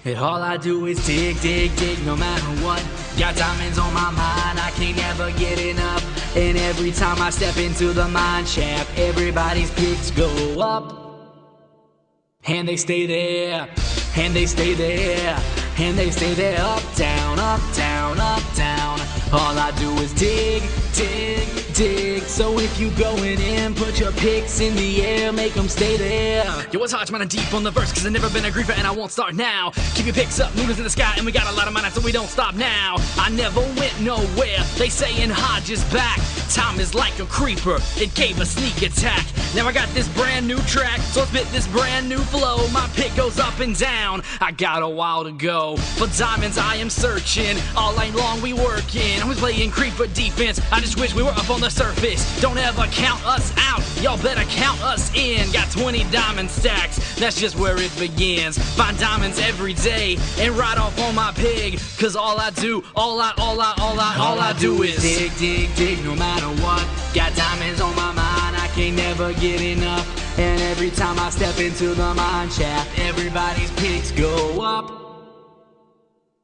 And all I do is dig, dig, dig, no matter what. Got diamonds on my mind, I can't never get enough. And every time I step into the mine shaft, everybody's picks go up. And they stay there, and they stay there, and they stay there. Up, down, up, down, up, down. All I do is dig, dig, dig. So if you going in, put your picks in the air, make them stay there. Yo, what's hot, man? I'm deep on the verse, cause I've never been a griefer and I won't start now. Keep your picks up, noodles in the sky, and we got a lot of money, so we don't stop now. I never went nowhere, they saying Hodge is back. Time is like a creeper, it gave a sneak attack. Now I got this brand new track, so I spit this brand new flow. My pick goes up and down, I got a while to go. For diamonds I am searching, all night long we working. I was playing creeper defense, I just wish we were up on the surface. Don't ever count us out, y'all better count us in. Got 20 diamond stacks, that's just where it begins. Find diamonds every day and ride off on my pig. Cause all I do, all I do is dig, dig, dig, no matter what. Got diamonds on my mind, I can't never get enough. And every time I step into the mine shaft, everybody's picks go up.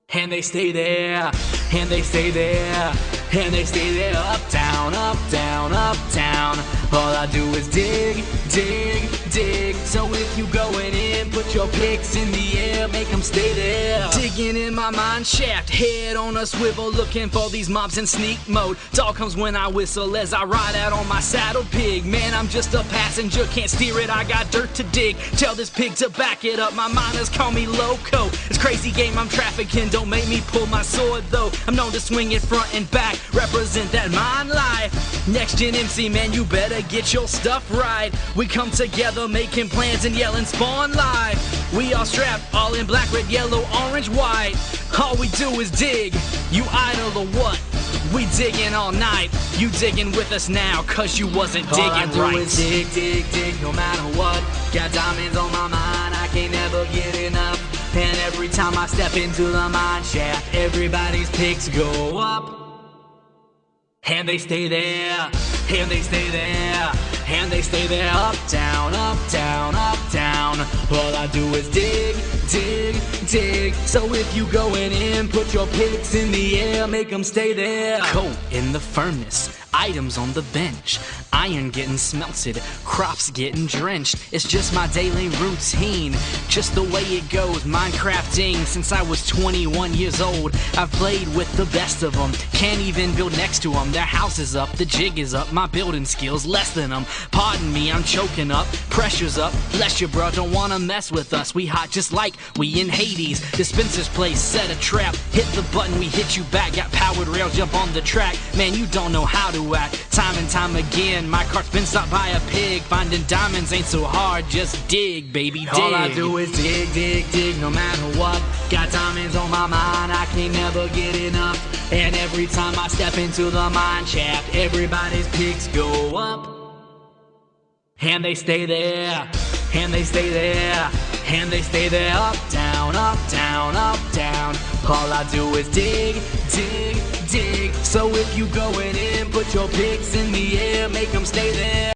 And they stay there, and they stay there, and they stay there. Up, down, up, down, up, down. All I do is dig, dig, dig. So if you going in, put your picks in the air, make them stay there. Digging in my mine shaft, head on a swivel, looking for these mobs in sneak mode. Dog comes when I whistle as I ride out on my saddle pig. Man, I'm just a passenger, can't steer it, I got dirt to dig. Tell this pig to back it up, my miners call me loco. It's crazy game I'm trafficking, don't make me pull my sword though. I'm known to swing it front and back, represent that mine life. Next gen MC, man, you better get your stuff right. We come together making plans and yelling spawn live. We all strapped, all in black, red, yellow, orange, white. All we do is dig, you idle or what? We digging all night, you digging with us now, cause you wasn't digging right. All I do is dig, dig, dig, no matter what. Got diamonds on my mind, I can't never get enough. And every time I step into the mine shaft, everybody's picks go up. And they stay there, and they stay there, and they stay there. Up, down, up, down, up, down. All I do is dig, dig, dig. So if you going in, put your picks in the air, make them stay there. Coat in the furnace, items on the bench, iron getting smelted, crops getting drenched. It's just my daily routine, just the way it goes. Minecrafting since I was 21 years old. I've played with the best of them, can't even build next to them. Their house is up, the jig is up, my building skills less than them. Pardon me, I'm choking up, pressure's up. Bless you, bro, don't wanna mess with us. We hot just like we in Hades. Dispenser's place, set a trap, hit the button, we hit you back. Got powered rails, jump on the track. Man, you don't know how to act. Time and time again, my cart's been stopped by a pig. Finding diamonds ain't so hard, just dig, baby, dig. All I do is dig, dig, dig, no matter what. Got diamonds on my mind, I can't never get enough. And every time I step into the mine shaft, everybody's picks go up. And they stay there, and they stay there, and they stay there. Up, down, up, down, up, down. All I do is dig, dig, dig. So if you going in, put your picks in the air, make them stay there.